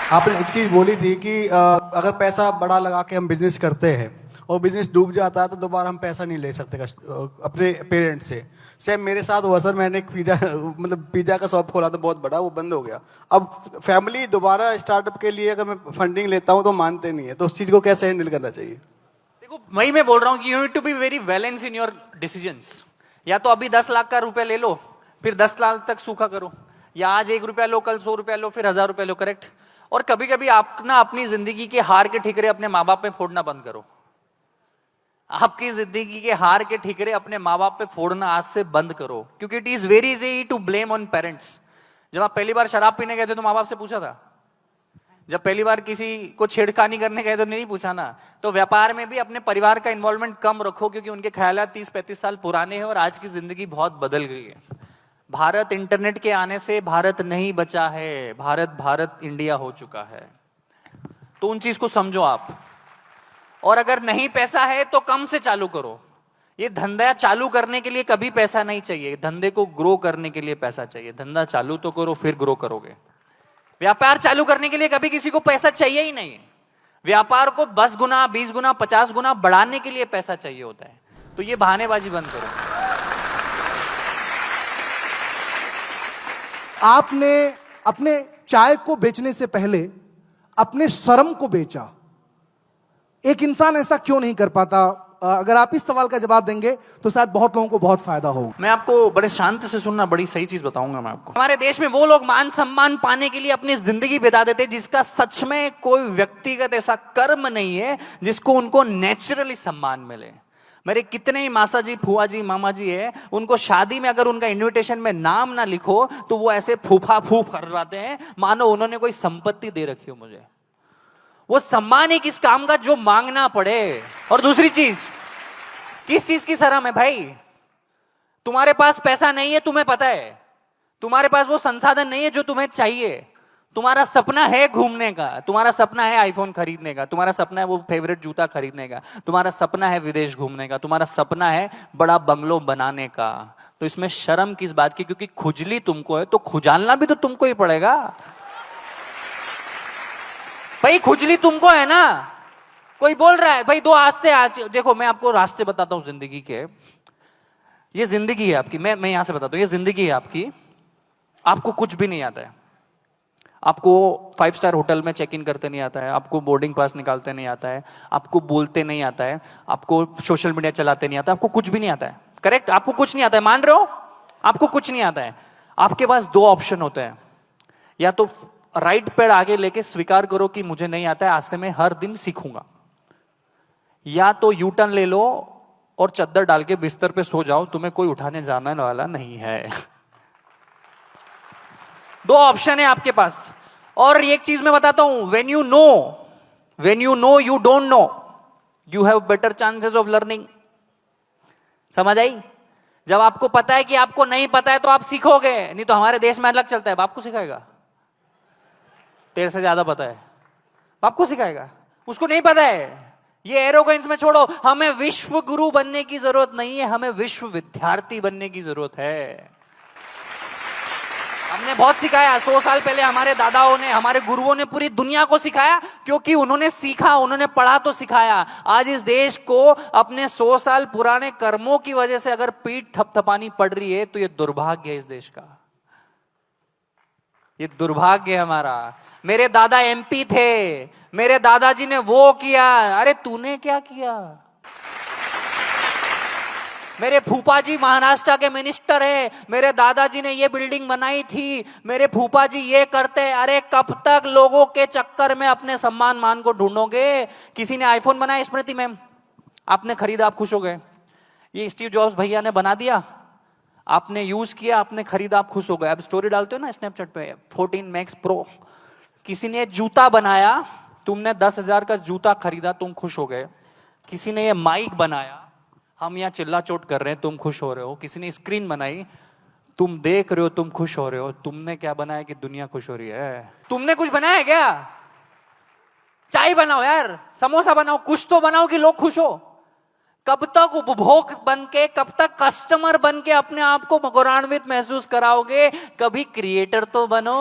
आपने एक चीज बोली थी कि अगर पैसा बड़ा लगा के हम बिजनेस करते हैं और बिजनेस डूब जाता है तो दोबारा हम पैसा नहीं ले सकते अपने पेरेंट्स से। सेम मेरे साथ हुआ सर, मैंने एक पिज्जा का शॉप खोला था बहुत बड़ा, वो बंद हो गया। अब फैमिली दोबारा स्टार्टअप के लिए अगर मैं फंडिंग लेता हूँ तो मानते नहीं है, तो उस चीज को कैसे हैंडल करना चाहिए? देखो वही मैं बोल रहा हूँ कि you need to be very balance in your decisions. या तो अभी 10 लाख का रुपया ले लो, फिर 10 लाख तक सूखा करो, या आज 1 रुपया लो, कल 100 रुपया लो, फिर 1000 रुपया लो। करेक्ट। और कभी कभी आप ना अपनी जिंदगी के हार के ठिकरे अपने माँ बाप पे फोड़ना बंद करो। आपकी जिंदगी के हार के ठिकरे अपने माँ बाप पे फोड़ना आज से बंद करो, क्योंकि it is very easy to blame on parents. जब आप पहली बार शराब पीने गए थे तो माँ बाप से पूछा था? जब पहली बार किसी को छेड़खानी करने गए तो नहीं पूछा ना? तो व्यापार में भी अपने परिवार का इन्वॉल्वमेंट कम रखो, क्योंकि उनके ख्यालात 30-35 साल पुराने हैं और आज की जिंदगी बहुत बदल गई है। भारत इंटरनेट के आने से भारत नहीं बचा है, भारत इंडिया हो चुका है। तो उन चीज को समझो आप। और अगर नहीं पैसा है तो कम से चालू करो। ये धंधा चालू करने के लिए कभी पैसा नहीं चाहिए, धंधे को ग्रो करने के लिए पैसा चाहिए। धंधा चालू तो करो, फिर ग्रो करोगे। व्यापार चालू करने के लिए कभी किसी को पैसा चाहिए ही नहीं। व्यापार को 10 गुना, 20 गुना, 50 गुना बढ़ाने के लिए पैसा चाहिए होता है। तो ये बहानेबाजी बंद करो। आपने अपने चाय को बेचने से पहले अपने शर्म को बेचा। एक इंसान ऐसा क्यों नहीं कर पाता? अगर आप इस सवाल का जवाब देंगे तो शायद बहुत लोगों को बहुत फायदा हो। मैं आपको बड़े शांति से सुनना, बड़ी सही चीज बताऊंगा मैं आपको। हमारे देश में वो लोग मान सम्मान पाने के लिए अपनी जिंदगी बिता देते, जिसका सच में कोई व्यक्तिगत ऐसा कर्म नहीं है जिसको उनको नेचुरली सम्मान मिले। मेरे कितने ही मासा जी, फुआ जी, मामा जी है, उनको शादी में अगर उनका इन्विटेशन में नाम ना लिखो तो वो ऐसे फूफा फूफ करवाते हैं मानो उन्होंने कोई संपत्ति दे रखी हो मुझे। वो सम्मान ही किस काम का जो मांगना पड़े। और दूसरी चीज, किस चीज की शर्म है भाई? तुम्हारे पास पैसा नहीं है, तुम्हें पता है। तुम्हारे पास वो संसाधन नहीं है जो तुम्हें चाहिए। तुम्हारा सपना है घूमने का, तुम्हारा सपना है आईफोन खरीदने का, तुम्हारा सपना है वो फेवरेट जूता खरीदने का, तुम्हारा सपना है विदेश घूमने का, तुम्हारा सपना है बड़ा बंगलो बनाने का। तो इसमें शर्म किस बात की? क्योंकि खुजली तुमको है तो खुजालना भी तो तुमको ही पड़ेगा भाई। खुजली तुमको है ना। कोई बोल रहा है भाई दो आज देखो मैं आपको रास्ते बताता हूं जिंदगी के। ये जिंदगी है आपकी, मैं यहां से बताता हूं, ये जिंदगी है आपकी। आपको कुछ भी नहीं आता है। आपको 5 स्टार होटल में चेक इन करते नहीं आता है, आपको बोर्डिंग पास निकालते नहीं आता है, आपको बोलते नहीं आता है, आपको सोशल मीडिया चलाते नहीं आता, आपको कुछ भी नहीं आता है। करेक्ट? आपको कुछ नहीं आता है, मान रहे हो? आपको कुछ नहीं आता है। आपके पास 2 ऑप्शन होते हैं। या तो राइट पैर आगे लेके स्वीकार करो कि मुझे नहीं आता है, आज से मैं हर दिन सीखूंगा। या तो यू टर्न ले लो और चद्दर डाल के बिस्तर पे सो जाओ, तुम्हें कोई उठाने जाने वाला नहीं है। 2 ऑप्शन है आपके पास। और एक चीज मैं बताता हूं, when you know you don't know, you have better chances of learning। समझ आई? जब आपको पता है कि आपको नहीं पता है तो आप सीखोगे। नहीं तो हमारे देश में अलग चलता है, बाप को सिखाएगा, तेरे से ज्यादा पता है, बाप को सिखाएगा, उसको नहीं पता है। ये एरोगेंस में छोड़ो। हमें विश्व गुरु बनने की जरूरत नहीं है, हमें विश्व विद्यार्थी बनने की जरूरत है। हमने बहुत सिखाया। 100 साल पहले हमारे दादाओं ने, हमारे गुरुओं ने पूरी दुनिया को सिखाया, क्योंकि उन्होंने सीखा, उन्होंने पढ़ा तो सिखाया। आज इस देश को अपने 100 साल पुराने कर्मों की वजह से अगर पीठ थपथपानी पड़ रही है तो ये दुर्भाग्य है इस देश का। ये दुर्भाग्य है हमारा। मेरे दादा एमपी थे, मेरे दादाजी ने वो किया, अरे तूने क्या किया? मेरे फूफा जी महाराष्ट्र के मिनिस्टर है, मेरे दादाजी ने ये बिल्डिंग बनाई थी, मेरे फूफा जी ये करते। अरे कब तक लोगों के चक्कर में अपने सम्मान मान को ढूंढोगे? किसी ने आईफोन बनाया, स्मृति मैम, आपने खरीदा, आप खुश हो गए। ये स्टीव जॉब्स भैया ने बना दिया, आपने यूज किया, आपने खरीदा, आप खुश हो गए। अब स्टोरी डालते हो ना स्नैपचैट पे, 14 मैक्स प्रो। किसी ने जूता बनाया, तुमने 10,000 का जूता खरीदा, तुम खुश हो गए। किसी ने ये माइक बनाया, हम यहाँ चिल्ला चोट कर रहे हैं, तुम खुश हो रहे हो। किसी ने स्क्रीन बनाई, तुम देख रहे हो, तुम खुश हो रहे हो। तुमने क्या बनाया कि दुनिया खुश हो रही है? तुमने कुछ बनाया क्या? चाय बनाओ यार, समोसा बनाओ, कुछ तो बनाओ कि लोग खुश हो। कब तक उपभोग बन के, कब तक कस्टमर बन के अपने आप को गौरवान्वित महसूस कराओगे? कभी क्रिएटर तो बनो।